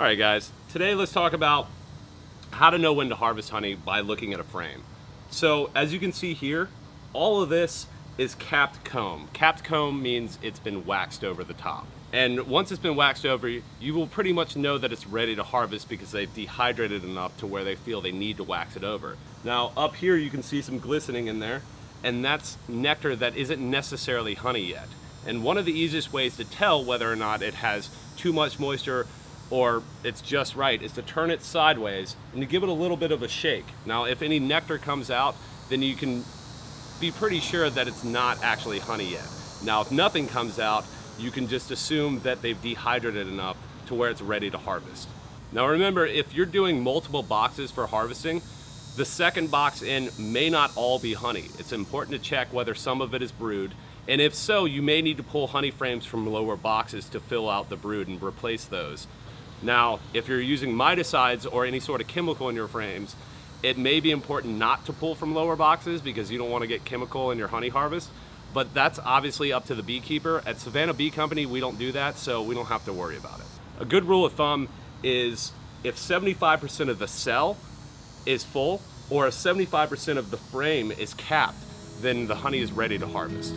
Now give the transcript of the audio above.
Alright guys, today let's talk about how to know when to harvest honey by looking at a frame. So as you can see here, all of this is capped comb. Capped comb means it's been waxed over the top. And once it's been waxed over, you will pretty much know that it's ready to harvest because they've dehydrated enough to where they feel they need to wax it over. Now up here you can see some glistening in there, and that's nectar that isn't necessarily honey yet. And one of the easiest ways to tell whether or not it has too much moisture or it's just right is to turn it sideways and to give it a little bit of a shake. Now if any nectar comes out, then you can be pretty sure that it's not actually honey yet. Now if nothing comes out, you can just assume that they've dehydrated enough to where it's ready to harvest. Now remember, if you're doing multiple boxes for harvesting, the second box in may not all be honey. It's important to check whether some of it is brood, and if so, you may need to pull honey frames from lower boxes to fill out the brood and replace those. Now, if you're using miticides or any sort of chemical in your frames, it may be important not to pull from lower boxes because you don't want to get chemical in your honey harvest, but that's obviously up to the beekeeper. At Savannah Bee Company, we don't do that, so we don't have to worry about it. A good rule of thumb is if 75% of the cell is full or 75% of the frame is capped, then the honey is ready to harvest.